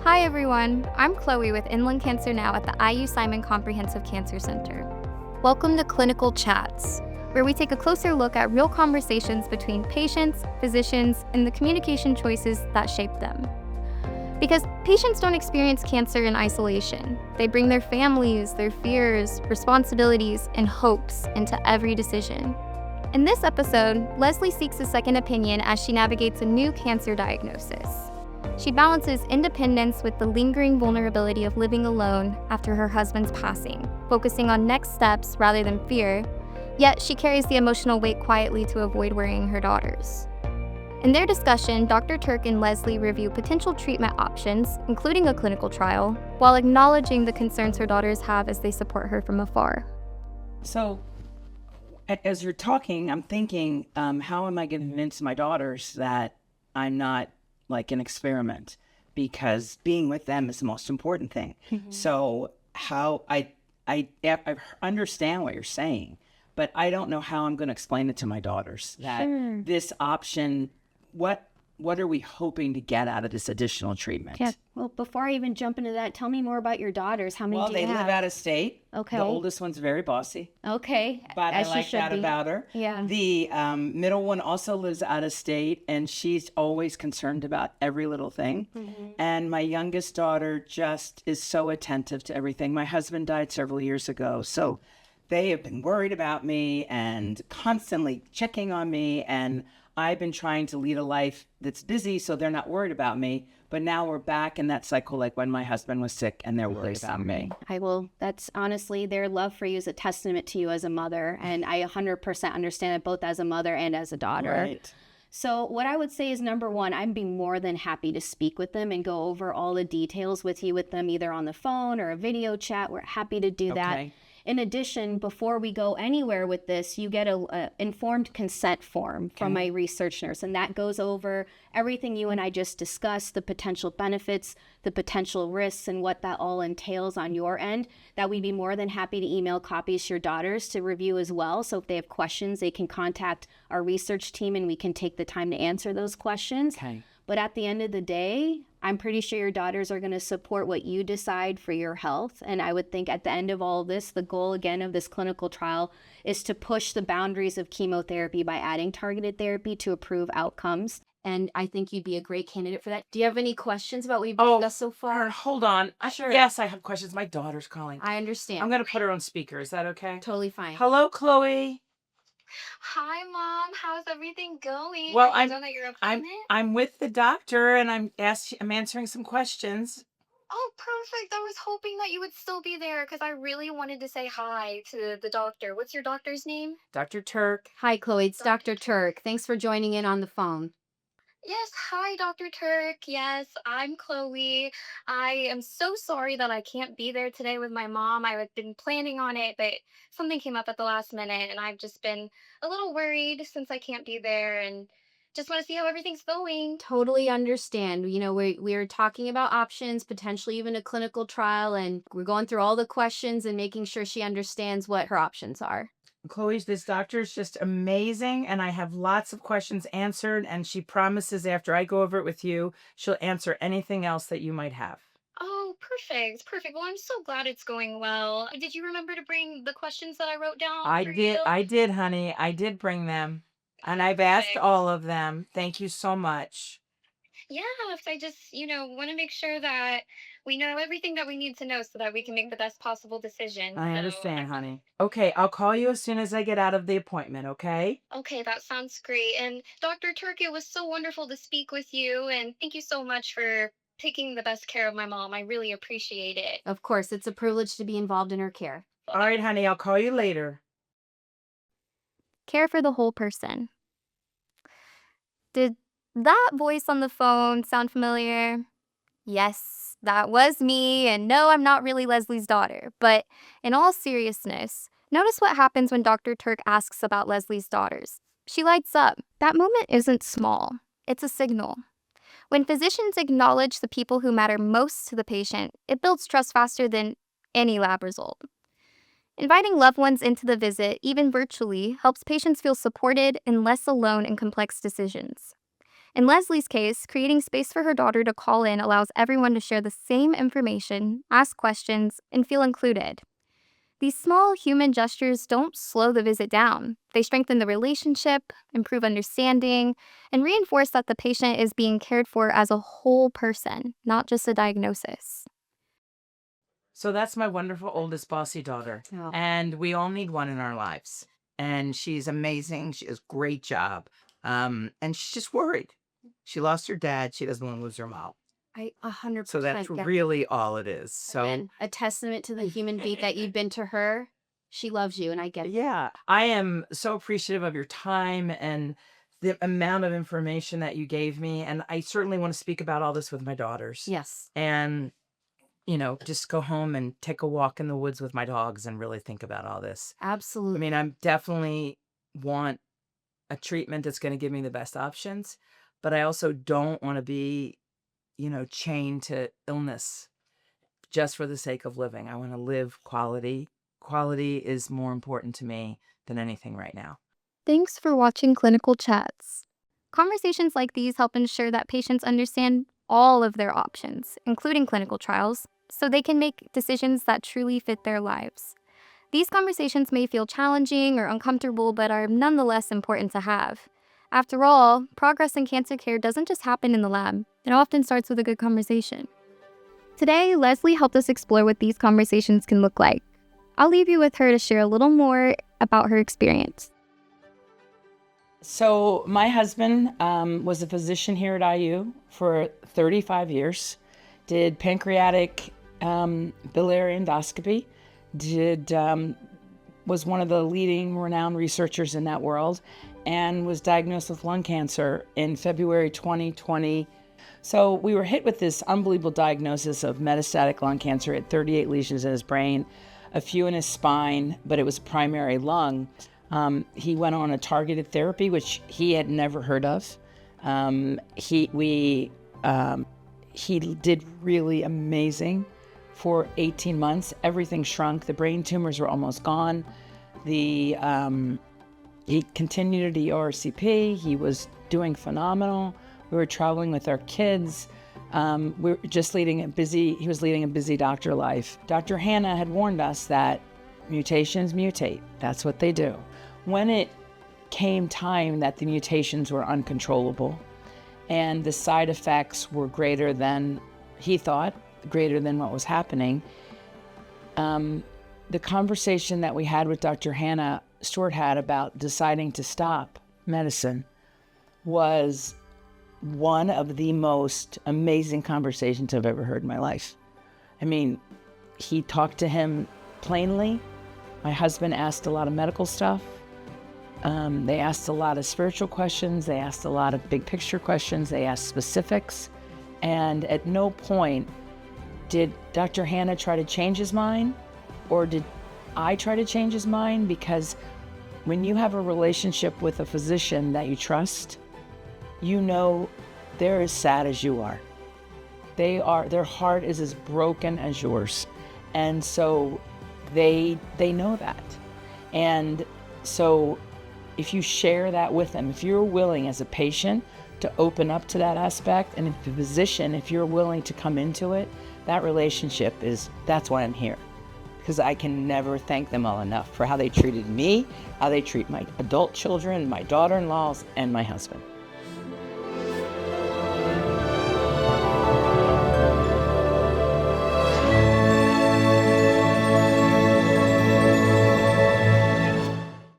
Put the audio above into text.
Hi everyone, I'm Chloe with Inland Cancer Now at the IU Simon Comprehensive Cancer Center. Welcome to Clinical Chats, where we take a closer look at real conversations between patients, physicians, and the communication choices that shape them. Because patients don't experience cancer in isolation. They bring their families, their fears, responsibilities, and hopes into every decision. In this episode, Leslie seeks a second opinion as she navigates a new cancer diagnosis. She balances independence with the lingering vulnerability of living alone after her husband's passing, focusing on next steps rather than fear, yet she carries the emotional weight quietly to avoid worrying her daughters. In their discussion, Dr. Turk and Leslie review potential treatment options, including a clinical trial, while acknowledging the concerns her daughters have as they support her from afar. So, as you're talking, I'm thinking, how am I going to convince my daughters that I'm not like an experiment? Because being with them is the most important thing. So, how I understand what you're saying, but I don't know how I'm going to explain it to my daughters that this option. What are we hoping to get out of this additional treatment? Yeah. Well, before I even jump into that, tell me more about your daughters. How many Well, do you they have? live out of state. Okay. The oldest one's very bossy. Okay. But As I she like should that be. about her. Yeah. The middle one also lives out of state, and she's always concerned about every little thing. And my youngest daughter just is so attentive to everything. My husband died several years ago, so they have been worried about me and constantly checking on me. And I've been trying to lead a life that's busy, so they're not worried about me. But now we're back in that cycle, like when my husband was sick, and they're worried about me. That's honestly, their love for you is a testament to you as a mother. And I 100% understand it both as a mother and as a daughter. Right. So what I would say is, number one, I'd be more than happy to speak with them and go over all the details with them, either on the phone or a video chat. We're happy to do that. Okay. In addition, before we go anywhere with this, you get a informed consent form from my research nurse, and that goes over everything you and I just discussed, the potential benefits, the potential risks, and what that all entails on your end, that we'd be more than happy to email copies to your daughters to review as well. So if they have questions, they can contact our research team and we can take the time to answer those questions. Okay. But at the end of the day, I'm pretty sure your daughters are going to support what you decide for your health. And I would think at the end of all of this, the goal again of this clinical trial is to push the boundaries of chemotherapy by adding targeted therapy to improve outcomes. And I think you'd be a great candidate for that. Do you have any questions about what we've discussed so far? Hold on. Sure. Yes, I have questions. My daughter's calling. I understand. I'm going to put her on speaker. Is that okay? Totally fine. Hello, Chloe. Hi Mom, how's everything going? Well, Are you done at your appointment? I'm with the doctor, and I'm answering some questions. Oh, perfect. I was hoping that you would still be there because I really wanted to say hi to the doctor. What's your doctor's name? Dr. Turk. Hi, Chloe. It's Dr. Turk. Thanks for joining in on the phone. Yes, hi, Dr. Turk. Yes, I'm Chloe. I am so sorry that I can't be there today with my mom. I've been planning on it, but something came up at the last minute, and I've just been a little worried since I can't be there and just want to see how everything's going. Totally understand. You know, we're talking about options, potentially even a clinical trial, and we're going through all the questions and making sure she understands what her options are. Chloe, this doctor is just amazing, and I have lots of questions answered, and she promises after I go over it with you, she'll answer anything else that you might have. Oh, perfect. Perfect. Well, I'm so glad it's going well. Did you remember to bring the questions that I wrote down for you? I did, honey. I did bring them, and I've asked Perfect. all of them. Thank you so much. Yes, I just, want to make sure that we know everything that we need to know so that we can make the best possible decision. I So, understand, honey. Okay, I'll call you as soon as I get out of the appointment, okay? okay, that sounds great. And Dr. Turk, it was so wonderful to speak with you. And thank you so much for taking the best care of my mom. I really appreciate it. Of course, it's a privilege to be involved in her care. All right, honey, I'll call you later. Care for the whole person. Did that voice on the phone sound familiar? Yes, that was me, and no, I'm not really Leslie's daughter. But in all seriousness, notice what happens when Dr. Turk asks about Leslie's daughters. She lights up. That moment isn't small, it's a signal. When physicians acknowledge the people who matter most to the patient, it builds trust faster than any lab result. Inviting loved ones into the visit, even virtually, helps patients feel supported and less alone in complex decisions. In Leslie's case, creating space for her daughter to call in allows everyone to share the same information, ask questions, and feel included. These small human gestures don't slow the visit down. They strengthen the relationship, improve understanding, and reinforce that the patient is being cared for as a whole person, not just a diagnosis. So that's my wonderful oldest bossy daughter. Oh. And we all need one in our lives. And she's amazing. She does a great job. And she's just worried. She lost her dad. She doesn't want to lose her mom. I 100%. So that's get really all it is. So And a testament to the human being that you've been to her. She loves you, and I get it. yeah, I am so appreciative of your time and the amount of information that you gave me. And I certainly want to speak about all this with my daughters. Yes. And, just go home and take a walk in the woods with my dogs and really think about all this. I Absolutely. mean, I definitely want a treatment that's going to give me the best options, but I also don't want to be, chained to illness just for the sake of living. I want to live quality. Quality is more important to me than anything right now. Thanks for watching Clinical Chats. Conversations like these help ensure that patients understand all of their options, including clinical trials, so they can make decisions that truly fit their lives. These conversations may feel challenging or uncomfortable, but are nonetheless important to have. After all, progress in cancer care doesn't just happen in the lab. It often starts with a good conversation. Today, Leslie helped us explore what these conversations can look like. I'll leave you with her to share a little more about her experience. So my husband was a physician here at IU for 35 years, did pancreatic biliary endoscopy, was one of the leading renowned researchers in that world, and was diagnosed with lung cancer in February 2020. So we were hit with this unbelievable diagnosis of metastatic lung cancer at 38 lesions in his brain, a few in his spine, but it was primary lung. He went on a targeted therapy, which he had never heard of. He did really amazing for 18 months. Everything shrunk. The brain tumors were almost gone. He continued at ERCP. He was doing phenomenal. We were traveling with our kids. We were just he was leading a busy doctor life. Dr. Hannah had warned us that mutations mutate. That's what they do. When it came time that the mutations were uncontrollable and the side effects were greater than he thought, greater than what was happening, the conversation that we had with Dr. Hannah Stewart had about deciding to stop medicine was one of the most amazing conversations I've ever heard in my life. I mean, he talked to him plainly. My husband asked a lot of medical stuff. They asked a lot of spiritual questions. They asked a lot of big picture questions. They asked specifics. And at no point did Dr. Hannah try to change his mind, or did I try to change his mind? Because when you have a relationship with a physician that you trust, they're as sad as you are. Their heart is as broken as yours. And so they know that. And so if you share that with them, if you're willing as a patient to open up to that aspect, and if the physician, if you're willing to come into it, that relationship that's why I'm here. Because I can never thank them all enough for how they treated me, how they treat my adult children, my daughter-in-laws, and my husband.